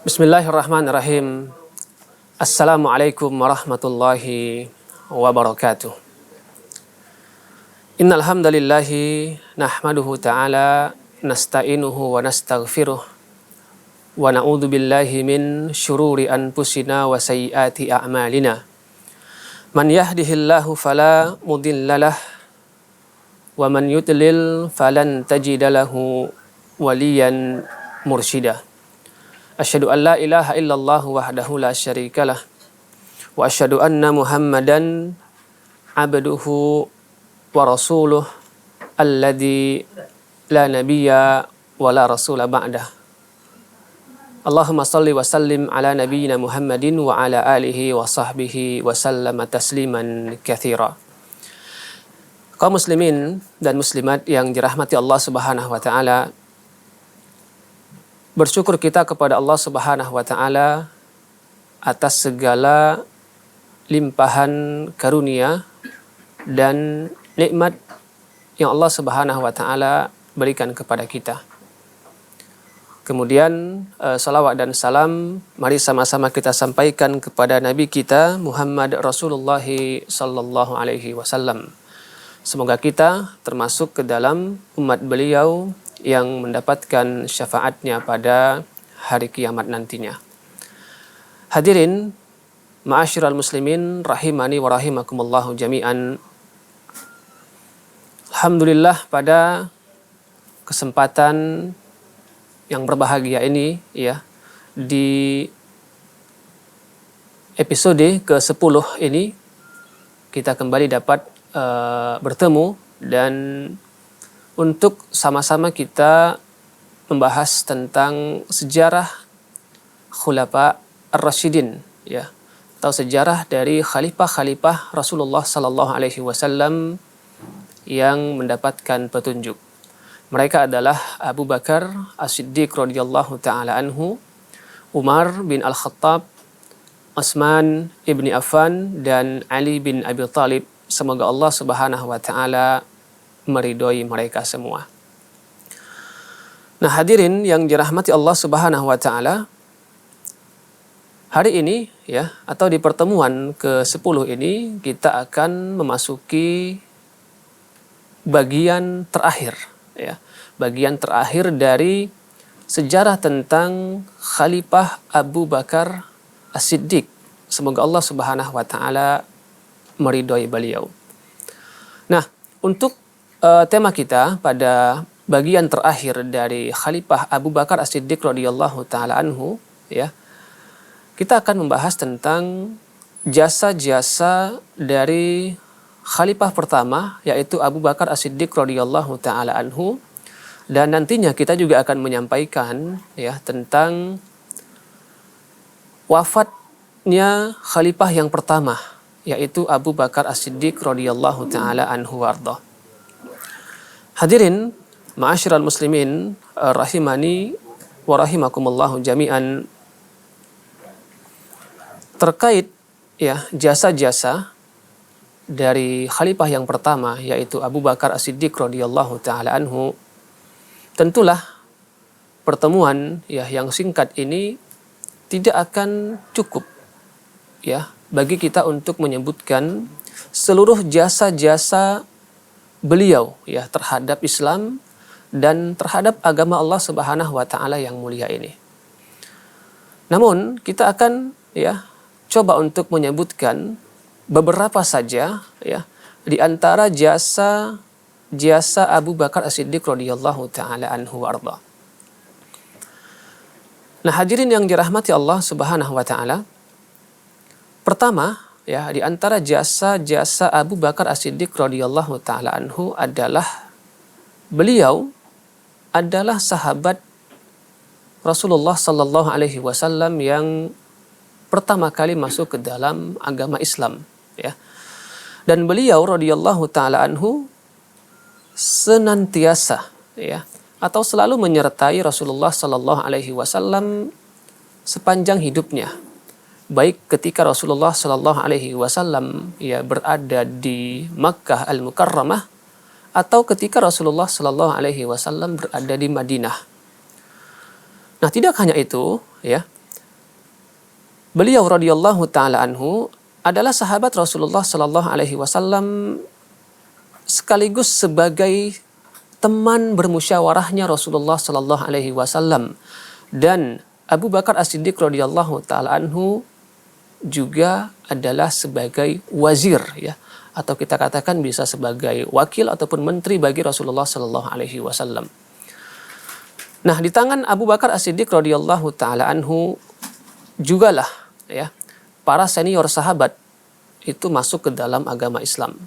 Bismillahirrahmanirrahim. Assalamualaikum warahmatullahi wabarakatuh. Innal hamdalillahi nahmaduhu ta'ala nasta'inuhu wa nastaghfiruh wa na'udzu billahi min syururi anfusina wa sayyiati a'malina. Man yahdihillahu fala mudhillalah wa man yudlil falan tajida lahu waliyan mursyida. Asyhadu an la ilaha illallah wahdahu la syarikalah wa asyhadu anna Muhammadan abduhu wa rasuluh alladzi la nabiyya wa la rasula ba'dah. Allahumma salli wa sallim ala nabiyyina Muhammadin wa ala alihi wa sahbihi wa sallama tasliman katsira. Kaum muslimin dan muslimat yang dirahmati Allah Subhanahu wa taala, bersyukur kita kepada Allah Subhanahu wa taala atas segala limpahan karunia dan nikmat yang Allah Subhanahu wa taala berikan kepada kita. Kemudian salawat dan salam mari sama-sama kita sampaikan kepada Nabi kita Muhammad Rasulullah sallallahu alaihi wasallam. Semoga kita termasuk ke dalam umat beliau yang mendapatkan syafaatnya pada hari kiamat nantinya. Hadirin ma'asyiral muslimin rahimani wa rahimakumullahu jami'an. Alhamdulillah, pada kesempatan yang berbahagia ini ya, di episode ke-10 ini kita kembali dapat bertemu dan untuk sama-sama kita membahas tentang sejarah Khulafa Ar-Rasyidin ya, atau sejarah dari khalifah-khalifah Rasulullah sallallahu alaihi wasallam yang mendapatkan petunjuk. Mereka adalah Abu Bakar As-Siddiq radhiyallahu taala anhu, Umar bin Al-Khattab, Utsman ibni Affan, dan Ali bin Abi Thalib. Semoga Allah Subhanahu wa taala meridhoi mereka semua. Nah, hadirin yang dirahmati Allah Subhanahu wa taala, hari ini ya, atau di pertemuan ke-10 ini kita akan memasuki bagian terakhir ya, bagian terakhir dari sejarah tentang Khalifah Abu Bakar As-Siddiq. Semoga Allah Subhanahu wa taala meridhoi beliau. Nah, untuk tema kita pada bagian terakhir dari Khalifah Abu Bakar As-Siddiq radhiyallahu taala anhu ya, kita akan membahas tentang jasa-jasa dari Khalifah pertama, yaitu Abu Bakar As-Siddiq radhiyallahu taala anhu, dan nantinya kita juga akan menyampaikan ya tentang wafatnya Khalifah yang pertama, yaitu Abu Bakar As-Siddiq radhiyallahu taala anhu warḍah. Hadirin ma'asyiral muslimin rahimani wa rahimakumullahu jami'an, terkait ya jasa-jasa dari khalifah yang pertama, yaitu Abu Bakar As-Siddiq radhiyallahu taala anhu, tentulah pertemuan ya yang singkat ini tidak akan cukup ya bagi kita untuk menyebutkan seluruh jasa-jasa beliau ya terhadap Islam dan terhadap agama Allah Subhanahu wa taala yang mulia ini. Namun kita akan ya coba untuk menyebutkan beberapa saja ya di antara jasa Abu Bakar As-Siddiq radhiyallahu taala anhu warḍah. Nah, hadirin yang dirahmati Allah Subhanahu wa taala, pertama ya, di antara jasa-jasa Abu Bakar As-Siddiq radhiyallahu taala anhu adalah beliau adalah sahabat Rasulullah sallallahu alaihi wasallam yang pertama kali masuk ke dalam agama Islam ya. Dan beliau radhiyallahu taala anhu senantiasa ya atau selalu menyertai Rasulullah sallallahu alaihi wasallam sepanjang hidupnya. Baik ketika Rasulullah Shallallahu Alaihi Wasallam ya berada di Makkah Al-Mukarramah atau ketika Rasulullah Shallallahu Alaihi Wasallam berada di Madinah. Nah, tidak hanya itu, ya, Beliau radhiyallahu taala anhu adalah sahabat Rasulullah sallallahu alaihi wasallam sekaligus sebagai teman bermusyawarahnya Rasulullah sallallahu alaihi wasallam, dan Abu Bakar As-Siddiq radhiyallahu taala anhu juga adalah sebagai wazir, ya, atau kita katakan bisa sebagai wakil ataupun menteri bagi Rasulullah sallallahu alaihi wasallam. Nah, di tangan Abu Bakar As-Siddiq radhiyallahu taala anhu jugalah, ya, para senior sahabat itu masuk ke dalam agama Islam.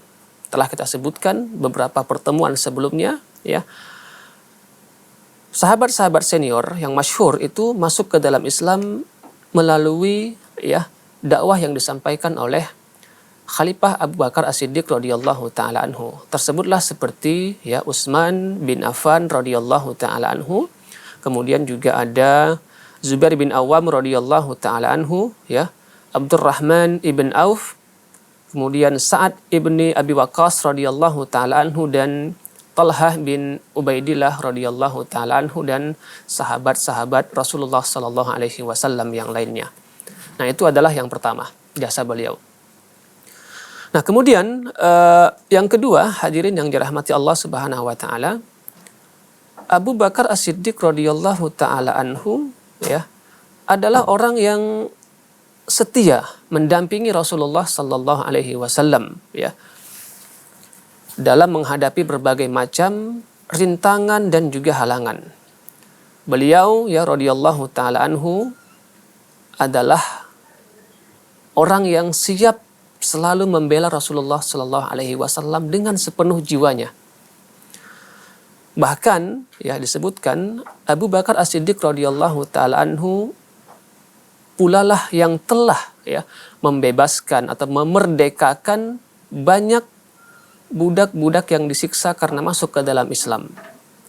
Telah kita sebutkan beberapa pertemuan sebelumnya, ya. Sahabat-sahabat senior yang masyhur itu masuk ke dalam Islam melalui, ya, dakwah yang disampaikan oleh Khalifah Abu Bakar As-Siddiq radhiyallahu taala anhu. Tersebutlah seperti, ya, Utsman bin Affan radhiyallahu taala anhu. Kemudian juga ada Zubair bin Awam radhiyallahu taala anhu, ya, Abdurrahman ibn Auf, kemudian Sa'ad ibni Abi Waqqas radhiyallahu taala anhu, dan Talhah bin Ubaidillah radhiyallahu taala anhu, dan sahabat-sahabat Rasulullah sallallahu alaihi wasallam yang lainnya. Nah, itu adalah yang pertama, jasa beliau. Nah, kemudian yang kedua, hadirin yang dirahmati Allah Subhanahu wa taala, Abu Bakar As-Siddiq radhiyallahu taala anhu, ya, adalah orang yang setia mendampingi Rasulullah sallallahu alaihi wasallam, ya, dalam menghadapi berbagai macam rintangan dan juga halangan. Beliau, ya, radhiyallahu taala anhu adalah orang yang siap selalu membela Rasulullah sallallahu alaihi wasallam dengan sepenuh jiwanya. Bahkan, ya, disebutkan Abu Bakar As-Siddiq radhiyallahu taala anhu pulalah yang telah, ya, membebaskan atau memerdekakan banyak budak-budak yang disiksa karena masuk ke dalam Islam.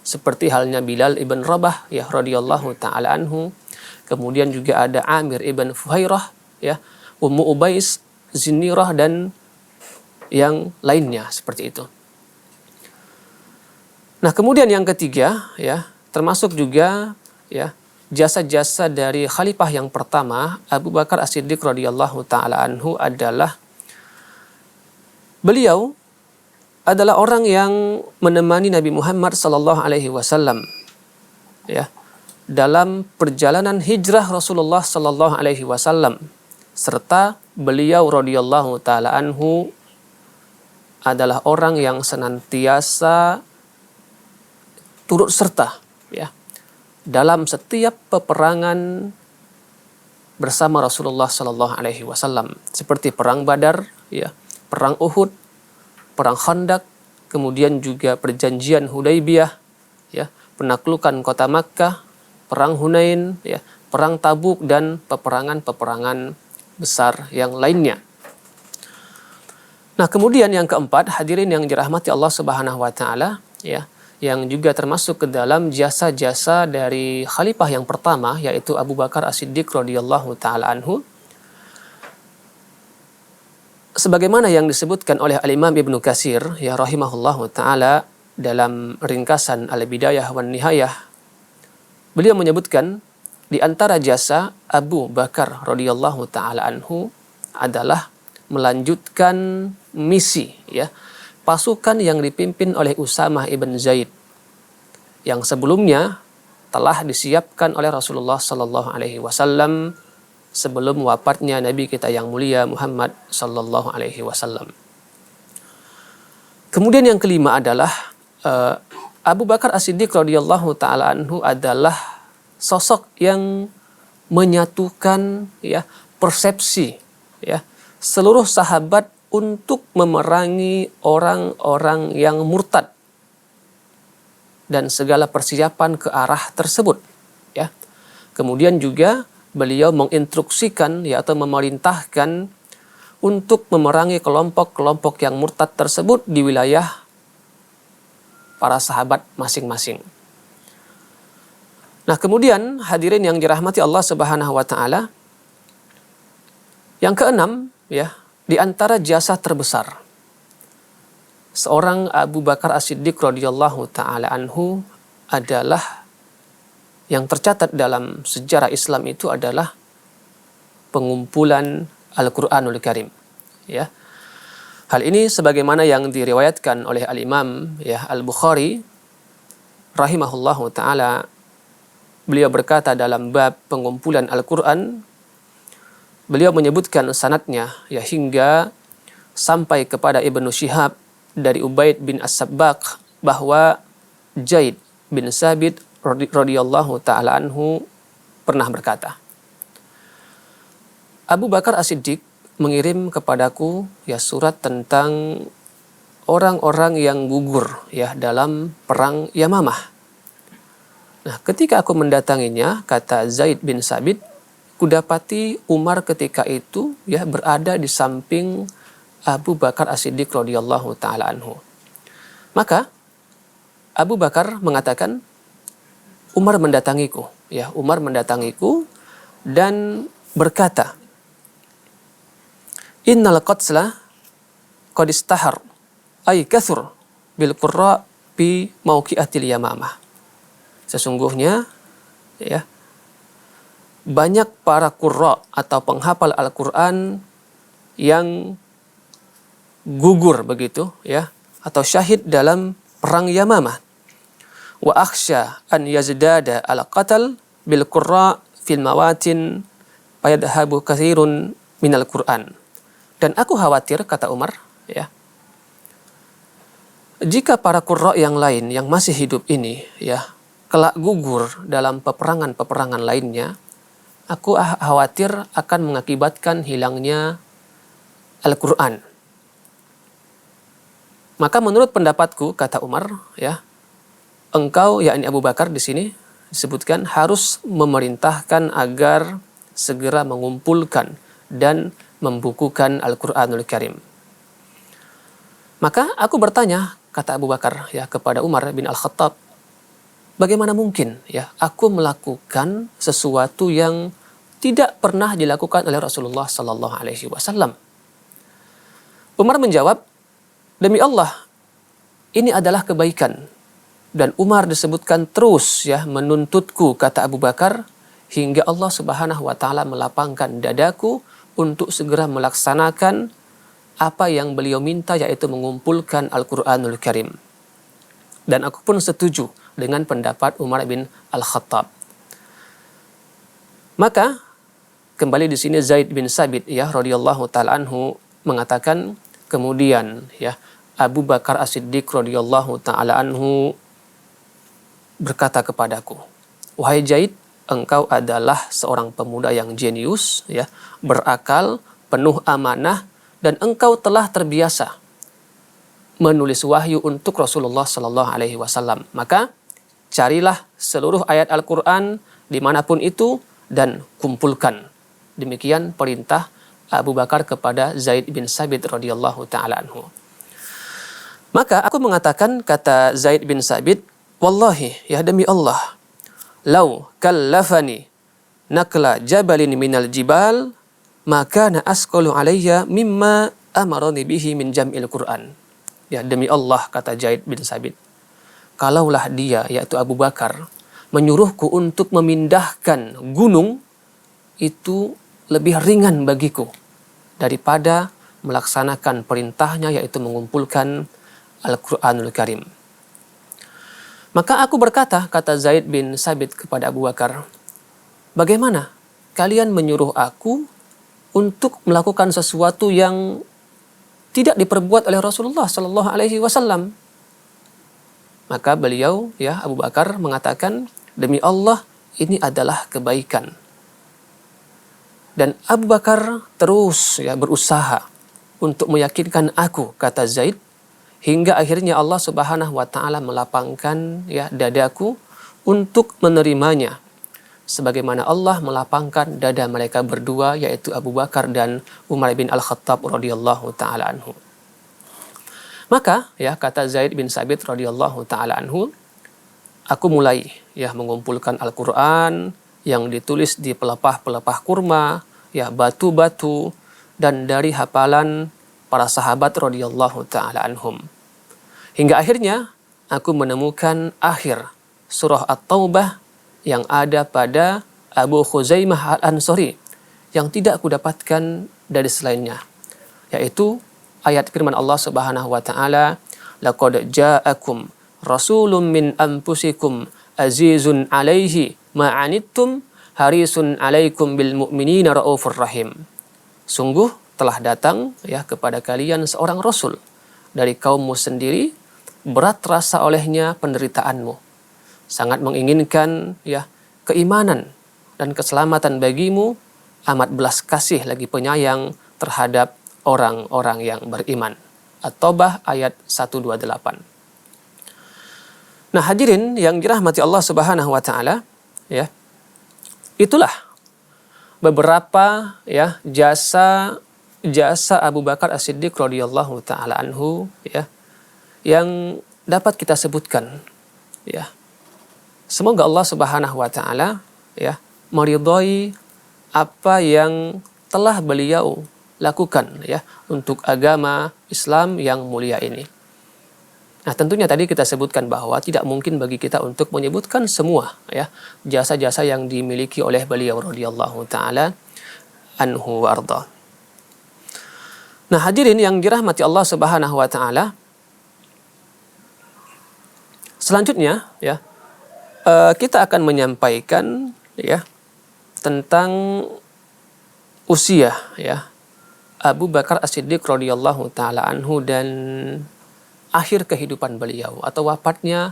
Seperti halnya Bilal ibn Rabah, ya, radhiyallahu taala anhu. Kemudian juga ada Amir ibn Fuhairah, ya, Ummu Ubais, Zinirah, dan yang lainnya seperti itu. Nah, kemudian yang ketiga, ya, termasuk juga, ya, jasa-jasa dari khalifah yang pertama Abu Bakar As-Siddiq radhiyallahu taala anhu adalah beliau adalah orang yang menemani Nabi Muhammad sallallahu alaihi wasallam, ya, dalam perjalanan hijrah Rasulullah sallallahu alaihi wasallam, serta beliau radhiyallahu taala anhu adalah orang yang senantiasa turut serta, ya, dalam setiap peperangan bersama Rasulullah sallallahu alaihi wasallam, seperti perang Badar, ya, perang Uhud, perang Khandaq, kemudian juga perjanjian Hudaybiyah, ya, penaklukan kota Makkah, perang Hunain, ya, perang Tabuk, dan peperangan-peperangan besar yang lainnya. Nah, kemudian yang keempat, hadirin yang dirahmati Allah Subhanahu wa taala, ya, yang juga termasuk ke dalam jasa-jasa dari khalifah yang pertama, yaitu Abu Bakar As-Siddiq radhiyallahu taala anhu, sebagaimana yang disebutkan oleh Al-Imam Ibnu Katsir, ya, rahimahullahu taala, dalam ringkasan Al-Bidayah wan Nihayah, beliau menyebutkan di antara jasa Abu Bakar radhiyallahu taala anhu adalah melanjutkan misi, ya, pasukan yang dipimpin oleh Usamah ibn Zaid yang sebelumnya telah disiapkan oleh Rasulullah sallallahu alaihi wasallam sebelum wafatnya Nabi kita yang mulia Muhammad sallallahu alaihi wasallam. Kemudian yang kelima adalah Abu Bakar As-Siddiq radhiyallahu taala anhu adalah sosok yang menyatukan, ya, persepsi, ya, seluruh sahabat untuk memerangi orang-orang yang murtad dan segala persiapan ke arah tersebut, ya. Kemudian juga beliau menginstruksikan, ya, atau memerintahkan untuk memerangi kelompok-kelompok yang murtad tersebut di wilayah para sahabat masing-masing. Nah, kemudian hadirin yang dirahmati Allah Subhanahu wa taala, yang keenam, ya, di antara jasa terbesar seorang Abu Bakar As-Siddiq radhiyallahu taala anhu adalah yang tercatat dalam sejarah Islam itu adalah pengumpulan Al-Qur'anul Karim. Ya. Hal ini sebagaimana yang diriwayatkan oleh Al-Imam Al-Bukhari rahimahullahu taala, beliau berkata dalam bab pengumpulan Al-Qur'an, beliau menyebutkan sanadnya hingga sampai kepada Ibnu Syihab dari Ubaid bin As-Sabbaq bahwa Zaid bin Sabit radhiyallahu taala anhu pernah berkata, Abu Bakar As-Siddiq mengirim kepadaku surat tentang orang-orang yang gugur dalam perang Yamamah. Nah, ketika aku mendatanginya, kata Zaid bin Sabit, kudapati Umar ketika itu berada di samping Abu Bakar As-Siddiq radhiyallahu taala anhu. Maka Abu Bakar mengatakan, Umar mendatangiku, dan berkata, Innal qatsla qad istahar ay kathur bil qurra bi mauqi'atil Yamamah. Sesungguhnya banyak para qurra atau penghafal Al-Qur'an yang gugur begitu atau syahid dalam perang Yamamah. Wa akhsha an yazdada al-qatal bil qurra fil mawatin fayadhabu katsirun minal Qur'an. Dan aku khawatir, kata Umar, jika para qurra yang lain yang masih hidup ini kelak gugur dalam peperangan-peperangan lainnya, aku khawatir akan mengakibatkan hilangnya Al-Qur'an. Maka menurut pendapatku, kata Umar, engkau, yakni Abu Bakar di sini disebutkan, harus memerintahkan agar segera mengumpulkan dan membukukan Al-Qur'anul Karim. Maka aku bertanya, kata Abu Bakar kepada Umar bin Al-Khattab, bagaimana mungkin aku melakukan sesuatu yang tidak pernah dilakukan oleh Rasulullah sallallahu alaihi wasallam? Umar menjawab, demi Allah, ini adalah kebaikan. Dan Umar disebutkan terus menuntutku, kata Abu Bakar, hingga Allah Subhanahu wa taala melapangkan dadaku untuk segera melaksanakan apa yang beliau minta, yaitu mengumpulkan Al-Qur'anul Karim. Dan aku pun setuju dengan pendapat Umar bin Al-Khattab. Maka kembali di sini Zaid bin Sabit radhiyallahu taala anhu mengatakan, kemudian Abu Bakar As-Siddiq radhiyallahu taala anhu berkata kepadaku, wahai Zaid, engkau adalah seorang pemuda yang jenius, berakal, penuh amanah, dan engkau telah terbiasa menulis wahyu untuk Rasulullah Sallallahu Alaihi Wasallam. Maka carilah seluruh ayat Al-Quran dimanapun itu dan kumpulkan. Demikian perintah Abu Bakar kepada Zaid bin Sabit radhiyallahu taala anhu. Maka aku mengatakan, kata Zaid bin Sabit, wallahi, demi Allah, lau kallafani nakla jabalin minal jibal maka na asqalu alayya mimma amarani bihi min jam'il Qur'an. Demi Allah, kata Zaid bin Sabit, kalaulah dia, yaitu Abu Bakar, menyuruhku untuk memindahkan gunung, itu lebih ringan bagiku daripada melaksanakan perintahnya, yaitu mengumpulkan Al-Qur'anul Karim. Maka aku berkata, kata Zaid bin Sabit kepada Abu Bakar, bagaimana kalian menyuruh aku untuk melakukan sesuatu yang tidak diperbuat oleh Rasulullah Sallallahu Alaihi Wasallam? Maka beliau, Abu Bakar mengatakan, demi Allah, ini adalah kebaikan. Dan Abu Bakar terus berusaha untuk meyakinkan aku, kata Zaid, hingga akhirnya Allah Subhanahu wa taala melapangkan dadaku untuk menerimanya, sebagaimana Allah melapangkan dada mereka berdua, yaitu Abu Bakar dan Umar bin Al-Khattab radhiyallahu taala anhu. Maka kata Zaid bin Sabit radhiyallahu taala anhu, aku mulai mengumpulkan Al-Qur'an yang ditulis di pelepah-pelepah kurma, batu-batu, dan dari hafalan para sahabat radhiyallahu taala anhum. Hingga akhirnya aku menemukan akhir surah At-Taubah yang ada pada Abu Khuzaimah Al-Ansari yang tidak aku dapatkan dari selainnya, yaitu ayat firman Allah Subhanahu wa taala, laqad ja'akum rasulun min anfusikum azizun 'alaihi ma 'anittum harisun 'alaikum bil mu'minina raufur rahim. Sungguh telah datang ya kepada kalian seorang rasul dari kaummu sendiri, berat rasa olehnya penderitaanmu, sangat menginginkan ya keimanan dan keselamatan bagimu, amat belas kasih lagi penyayang terhadap orang-orang yang beriman. At-Taubah ayat 128. Nah, hadirin yang dirahmati Allah Subhanahu wa taala, ya. Itulah beberapa ya jasa Abu Bakar As-Siddiq radhiyallahu taala anhu ya yang dapat kita sebutkan ya. Semoga Allah Subhanahu wa taala ya meridhai apa yang telah beliau lakukan ya untuk agama Islam yang mulia ini. Nah, tentunya tadi kita sebutkan bahwa tidak mungkin bagi kita untuk menyebutkan semua ya jasa-jasa yang dimiliki oleh beliau radhiyallahu taala anhu wa arda. Nah, hadirin yang dirahmati Allah Subhanahu wa taala, selanjutnya ya kita akan menyampaikan ya tentang usia ya Abu Bakar As-Siddiq radhiyallahu taala anhu dan akhir kehidupan beliau atau wafatnya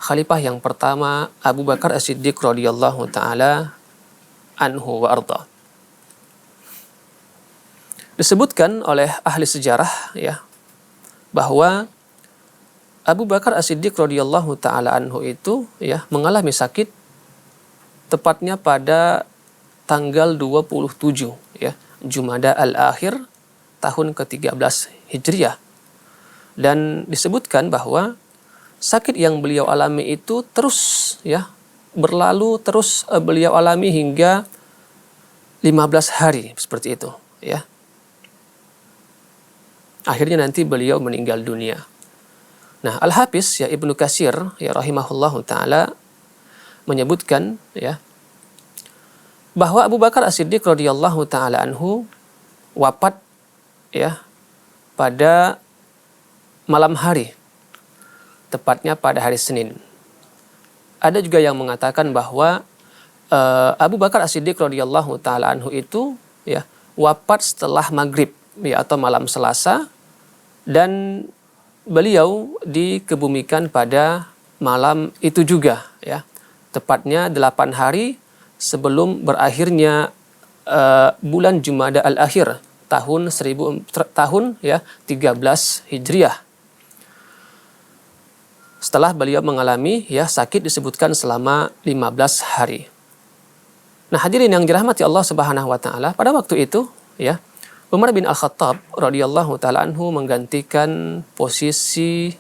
khalifah yang pertama Abu Bakar As-Siddiq radhiyallahu taala anhu wa arda. Disebutkan oleh ahli sejarah ya bahwa Abu Bakar As-Siddiq radhiyallahu taala anhu itu ya mengalami sakit tepatnya pada tanggal 27 ya Jumada al-Akhir tahun ke-13 Hijriah. Dan disebutkan bahwa sakit yang beliau alami itu terus ya berlalu terus beliau alami hingga 15 hari seperti itu ya. Akhirnya nanti beliau meninggal dunia. Nah, Al-Hafiz ya Ibnu Katsir ya rahimahullahu taala menyebutkan ya bahwa Abu Bakar As-Siddiq radhiyallahu taala anhu wafat ya pada malam hari, tepatnya pada hari Senin. Ada juga yang mengatakan bahwa Abu Bakar As-Siddiq radhiyallahu taala anhu itu ya wafat setelah maghrib ya atau malam Selasa, dan beliau dikebumikan pada malam itu juga ya, tepatnya 8 hari sebelum berakhirnya bulan Jumada al-Akhir tahun 13 Hijriah. Setelah beliau mengalami ya sakit disebutkan selama 15 hari. Nah, hadirin yang dirahmati Allah Subhanahu wa taala, pada waktu itu ya Umar bin Al-Khattab radhiyallahu taala anhu menggantikan posisi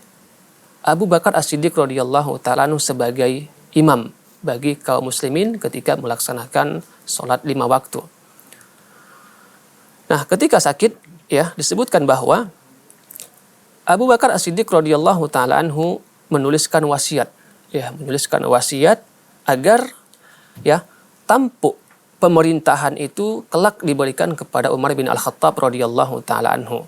Abu Bakar As-Siddiq radhiyallahu taala anhu sebagai imam bagi kaum muslimin ketika melaksanakan sholat 5 waktu. Nah, ketika sakit ya disebutkan bahwa Abu Bakar As-Siddiq radhiyallahu taala anhu menuliskan wasiat agar ya tampuk pemerintahan itu kelak diberikan kepada Umar bin Al-Khattab radhiyallahu taala anhu.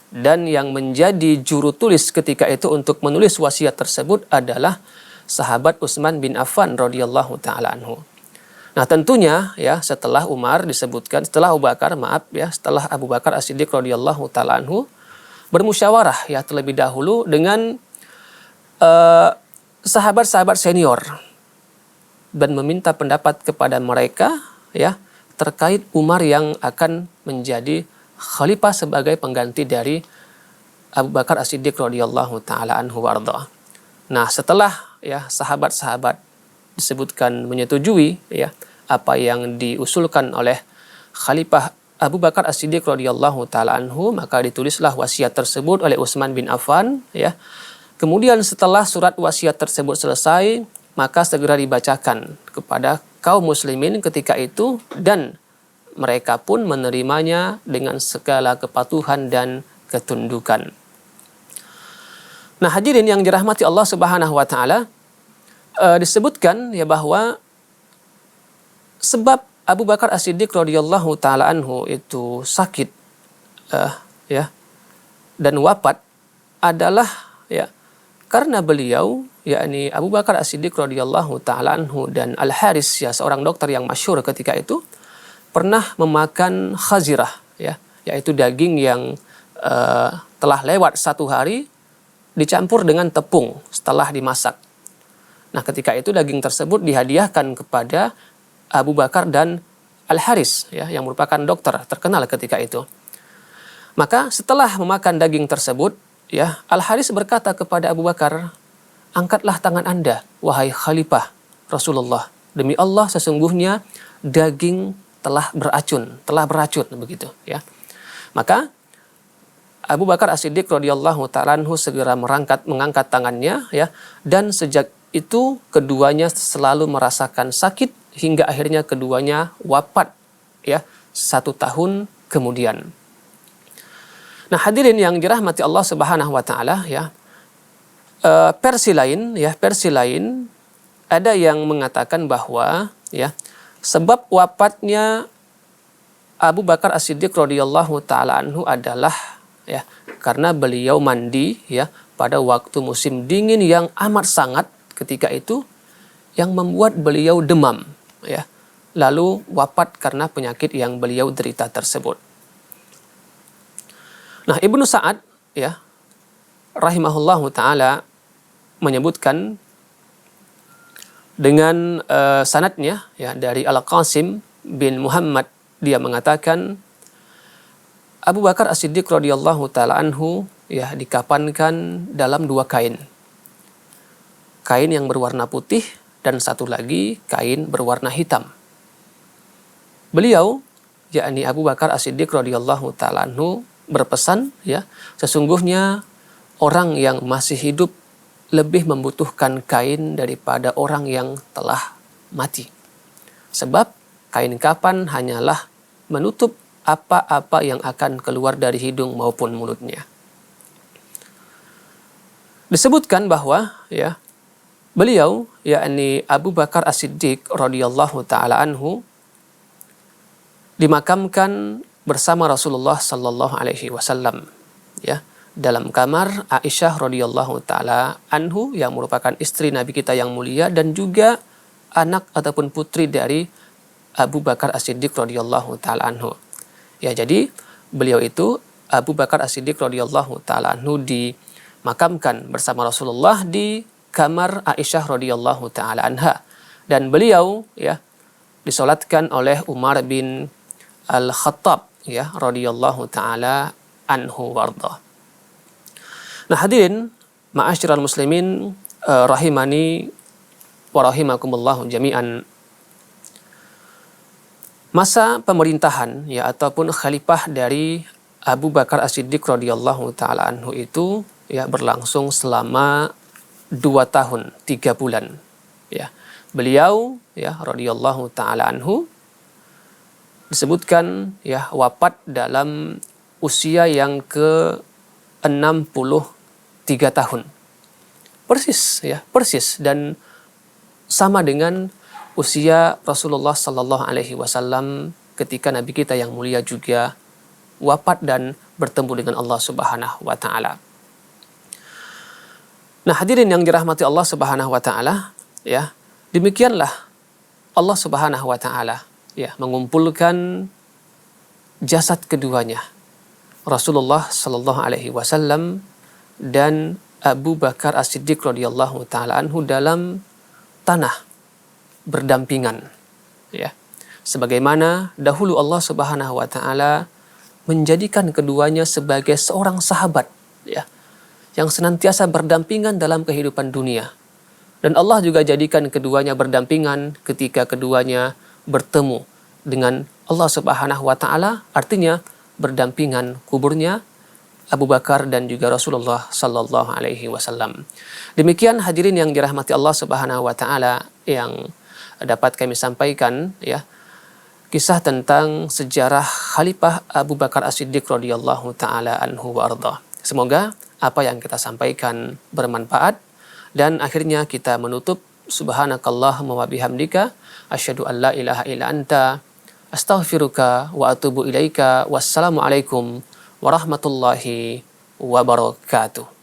Dan yang menjadi juru tulis ketika itu untuk menulis wasiat tersebut adalah sahabat Utsman bin Affan radhiyallahu taala anhu. Nah, tentunya ya setelah Abu Bakar As-Siddiq radhiyallahu taala anhu bermusyawarah ya terlebih dahulu dengan sahabat-sahabat senior dan meminta pendapat kepada mereka ya terkait Umar yang akan menjadi khalifah sebagai pengganti dari Abu Bakar As-Siddiq radhiyallahu taala anhu warda. Nah, setelah ya sahabat-sahabat disebutkan menyetujui ya apa yang diusulkan oleh Khalifah Abu Bakar As-Siddiq radhiyallahu taala anhu, maka ditulislah wasiat tersebut oleh Utsman bin Affan ya. Kemudian setelah surat wasiat tersebut selesai, maka segera dibacakan kepada kaum muslimin ketika itu, dan mereka pun menerimanya dengan segala kepatuhan dan ketundukan. Nah, hadirin yang dirahmati Allah Subhanahu wa taala, disebutkan ya bahwa sebab Abu Bakar As-Siddiq radhiyallahu taala anhu itu sakit ya dan wafat adalah ya karena beliau yakni Abu Bakar As-Siddiq radhiyallahu taala anhu dan Al-Haris ya seorang dokter yang masyhur ketika itu pernah memakan khazirah ya yaitu daging yang telah lewat 1 hari dicampur dengan tepung setelah dimasak. Nah, ketika itu daging tersebut dihadiahkan kepada Abu Bakar dan Al-Haris ya yang merupakan dokter terkenal ketika itu. Maka setelah memakan daging tersebut ya Al-Haris berkata kepada Abu Bakar, "Angkatlah tangan Anda wahai khalifah Rasulullah. Demi Allah sesungguhnya daging telah beracun begitu ya." Maka Abu Bakar As-Siddiq radhiyallahu ta'ala anhu segera mengangkat tangannya ya dan sejak itu keduanya selalu merasakan sakit hingga akhirnya keduanya wafat ya 1 tahun kemudian. Nah, hadirin yang dirahmati Allah Subhanahu wa taala ya. Versi lain ada yang mengatakan bahwa ya sebab wafatnya Abu Bakar As-Siddiq radhiyallahu taala anhu adalah ya karena beliau mandi ya pada waktu musim dingin yang amat sangat ketika itu yang membuat beliau demam ya lalu wafat karena penyakit yang beliau derita tersebut. Nah, Ibnu Sa'ad ya rahimahullahu taala menyebutkan dengan sanadnya ya dari Al-Qasim bin Muhammad, dia mengatakan Abu Bakar As-Siddiq radhiyallahu taala anhu ya dikafankan dalam 2 kain. Kain yang berwarna putih dan satu lagi kain berwarna hitam. Beliau yakni Abu Bakar As-Siddiq radhiyallahu taala anhu berpesan ya, sesungguhnya orang yang masih hidup lebih membutuhkan kain daripada orang yang telah mati. Sebab kain kafan hanyalah menutup apa-apa yang akan keluar dari hidung maupun mulutnya. Disebutkan bahwa ya beliau yakni Abu Bakar As-Siddiq radhiyallahu taala anhu dimakamkan bersama Rasulullah sallallahu alaihi wasallam ya dalam kamar Aisyah radhiyallahu taala anhu yang merupakan istri Nabi kita yang mulia dan juga anak ataupun putri dari Abu Bakar As-Siddiq radhiyallahu taala anhu. Ya, jadi beliau itu Abu Bakar As-Siddiq radhiyallahu taala anhu dimakamkan bersama Rasulullah di kamar Aisyah radhiyallahu taala anha dan beliau ya disolatkan oleh Umar bin Al-Khattab ya radhiyallahu taala anhu warḍah. Nah, hadirin ma'asyiral muslimin rahimani wa rahimakumullah jami'an. Masa pemerintahan ya ataupun khalifah dari Abu Bakar As-Siddiq radhiyallahu taala anhu itu ya berlangsung selama 2 tahun 3 bulan ya. Beliau ya radhiyallahu taala anhu disebutkan ya wafat dalam usia yang ke-63 tahun. Persis dan sama dengan usia Rasulullah sallallahu alaihi wasallam ketika Nabi kita yang mulia juga wafat dan bertemu dengan Allah Subhanahu wa taala. Nah, hadirin yang dirahmati Allah Subhanahu wa taala, ya, demikianlah Allah Subhanahu wa taala ya mengumpulkan jasad keduanya, Rasulullah sallallahu alaihi wasallam dan Abu Bakar As-Siddiq radhiyallahu taala anhu dalam tanah berdampingan, ya. Sebagaimana dahulu Allah Subhanahu wa taala menjadikan keduanya sebagai seorang sahabat, ya, yang senantiasa berdampingan dalam kehidupan dunia. Dan Allah juga jadikan keduanya berdampingan ketika keduanya bertemu dengan Allah Subhanahu wa taala, artinya berdampingan kuburnya Abu Bakar dan juga Rasulullah sallallahu alaihi wasallam. Demikian hadirin yang dirahmati Allah Subhanahu wa taala yang dapat kami sampaikan, ya, kisah tentang sejarah Khalifah Abu Bakar As-Siddiq radhiyallahu taala anhu wa ardhah. Semoga apa yang kita sampaikan bermanfaat dan akhirnya kita menutup subhanakallahumma wa bihamdika asyhadu an la ilaha illa anta Astaghfiruka wa atubu ilaika. Wassalamualaikum warahmatullahi wabarakatuh.